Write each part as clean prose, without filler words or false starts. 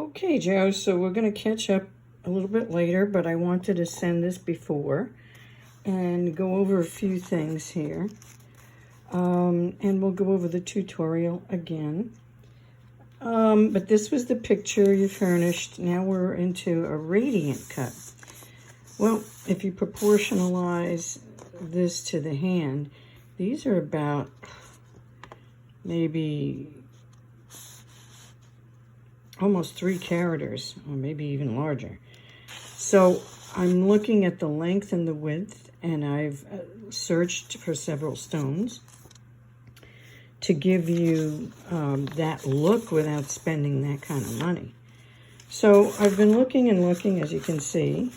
Okay, Joe, so we're going to catch up a little bit later, but I wanted to send this before and go over a few things here. And we'll go over the tutorial again. But this was the picture you furnished. Now we're into a radiant cut. Well, if you proportionalize this to the hand, these are about maybe almost 3 characters, or maybe even larger. So I'm looking at the length and the width, and I've searched for several stones to give you that look without spending that kind of money. So I've been looking and looking, as you can see.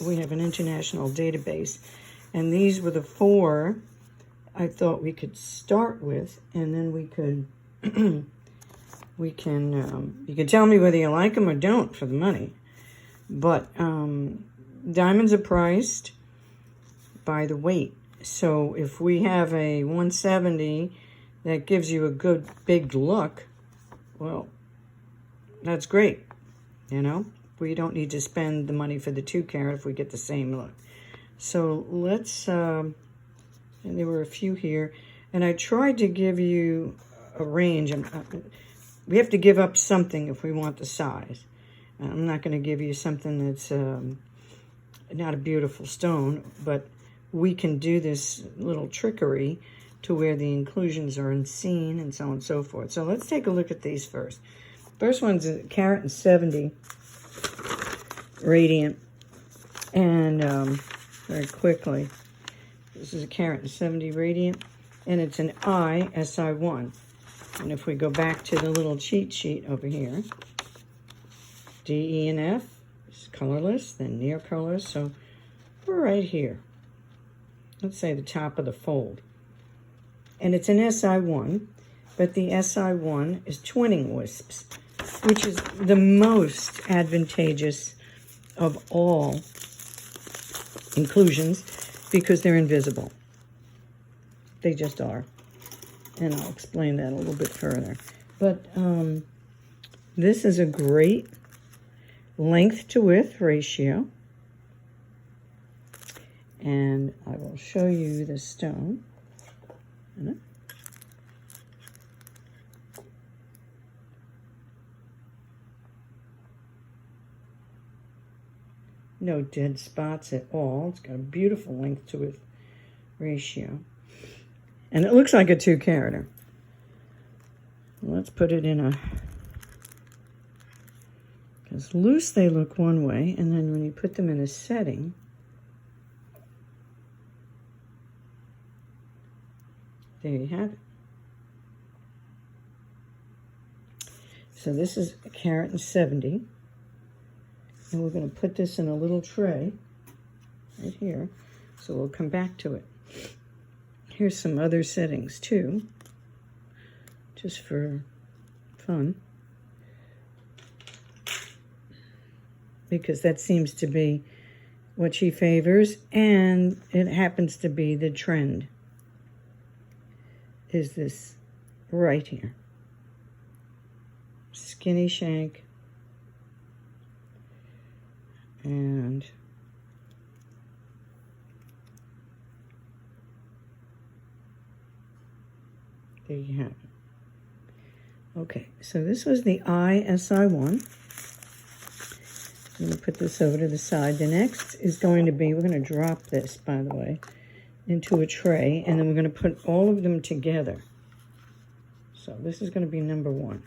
We have an international database, and these were the 4 I thought we could start with, and then we could you can tell me whether you like them or don't for the money. But diamonds are priced by the weight. So if we have a 170 that gives you a good big look, well, that's great. You know, we don't need to spend the money for the 2 carat if we get the same look. So let's, and there were a few here, and I tried to give you a range. We have to give up something if we want the size. I'm not going to give you something that's not a beautiful stone, but we can do this little trickery to where the inclusions are unseen and so on and so forth. So let's take a look at these first. First one's a 1.70 carat radiant, and very quickly, this is a 1.70 carat radiant, and it's an SI1. And if we go back to the little cheat sheet over here, D, E, and F is colorless, then near colorless. So we're right here. Let's say the top of the fold. And it's an SI1, but the SI1 is twinning wisps, which is the most advantageous of all inclusions because they're invisible. They just are. And I'll explain that a little bit further. But this is a great length to width ratio. And I will show you the stone. No dead spots at all. It's got a beautiful length to width ratio. And it looks like a 2 carat. Let's put it in a, because loose they look one way, and then when you put them in a setting, there you have it. So this is a 1.70 carat, and we're going to put this in a little tray right here, so we'll come back to it. Here's some other settings too, just for fun, because that seems to be what she favors, and it happens to be the trend, is this right here. Skinny shank, and there you have it. Okay, so this was the SI1. I'm going to put this over to the side. The next is going to be, we're going to drop this, by the way, into a tray, and then we're going to put all of them together. So this is going to be number 1.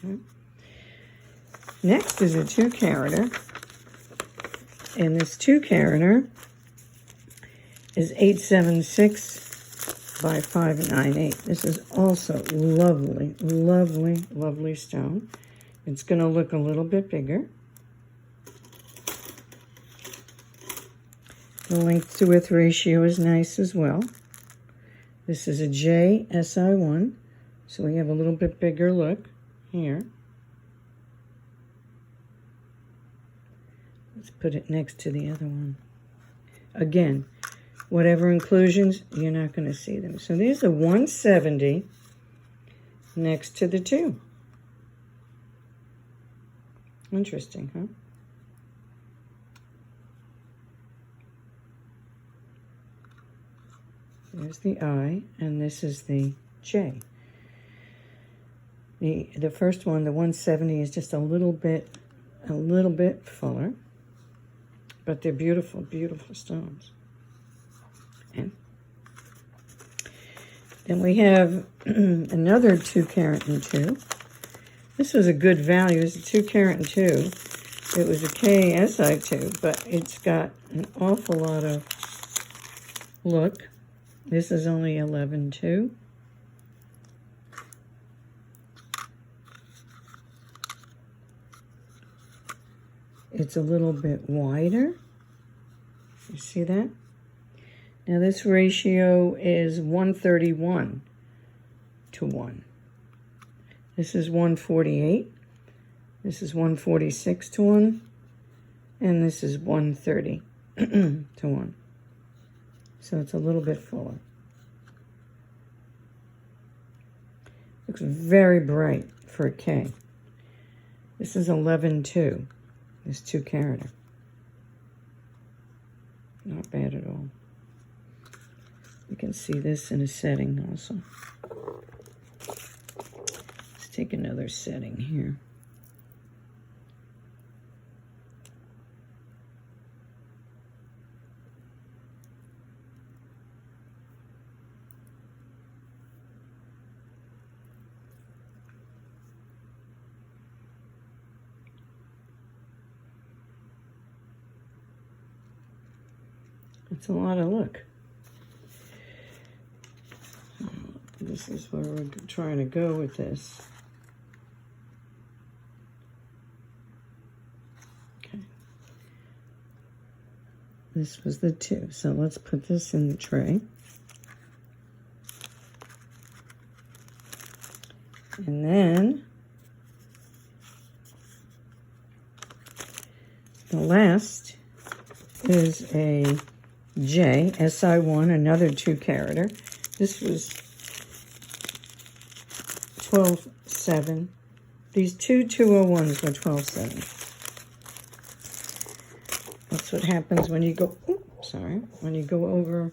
Okay. Next is a 2 carat, and this 2 carat is 876 by 598. This is also lovely, lovely, lovely stone. It's going to look a little bit bigger. The length to width ratio is nice as well. This is a JSI1, so we have a little bit bigger look here. Let's put it next to the other one. Again, whatever inclusions, you're not going to see them. So there's a 170 next to the 2. Interesting, huh? There's the I, and this is the J. The first one, the 170, is just a little bit fuller, but they're beautiful, beautiful stones. And then we have another 2 carat and 2. This was a good value. It's a 2 carat and 2. It was a KSI2, but it's got an awful lot of look. This is only 11.2. It's a little bit wider. You see that? Now this ratio is 131 to 1. This is 148. This is 146 to 1. And this is 130 to 1. So it's a little bit fuller. Looks very bright for a K. This is 11.2. This 2 carat. Not bad at all. You can see this in a setting also. Let's take another setting here. It's a lot of look. This is where we're trying to go with this. Okay. This was the 2. So let's put this in the tray. And then the last is a J, SI1, another 2 carater. This was 12.7. These two 201s were 12.7. That's what happens when you go, when you go over,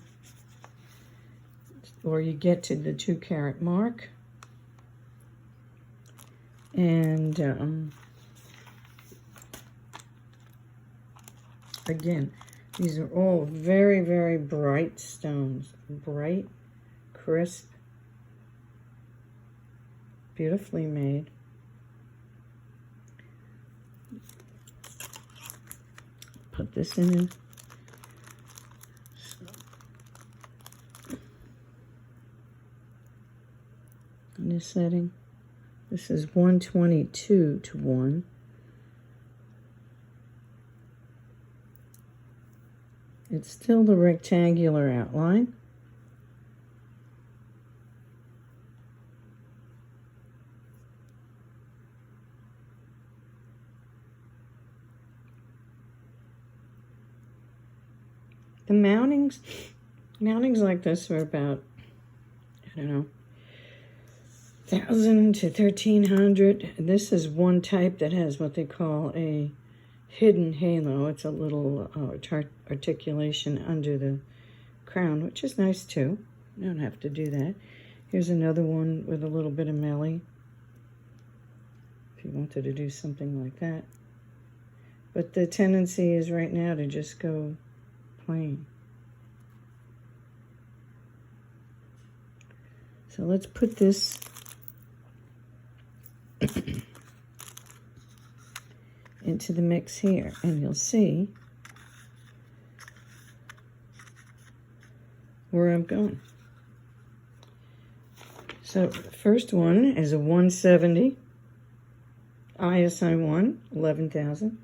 or you get to the 2 carat mark. And again, these are all very, very bright stones. Bright, crisp, beautifully made. Put this in this setting. This is 122 to 1. It's still the rectangular outline. The mountings like this are about, I don't know, 1,000 to 1,300. This is one type that has what they call a hidden halo. It's a little articulation under the crown, which is nice too. You don't have to do that. Here's another one with a little bit of melee, if you wanted to do something like that. But the tendency is right now to just go plain. So let's put this into the mix here, and you'll see where I'm going. So the first one is a 170 ISI1, 11,000.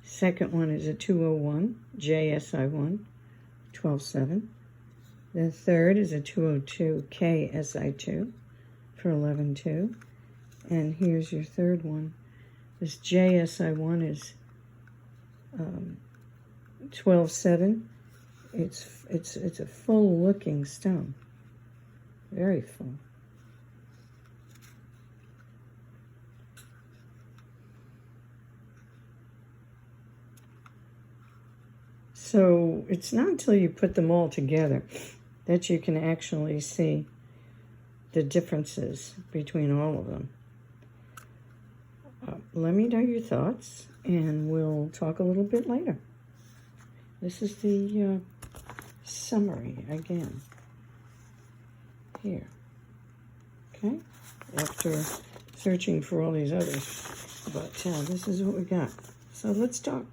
Second one is a 201 JSI1, 12.7. The third is a 202 KSI2 for 11.2. And here's your third one. This JSI1 is 12.7. It's a full looking stone. Very full. So it's not until you put them all together that you can actually see the differences between all of them. Let me know your thoughts, and we'll talk a little bit later. This is the summary again here. Okay, after searching for all these others, but this is what we got. So let's talk.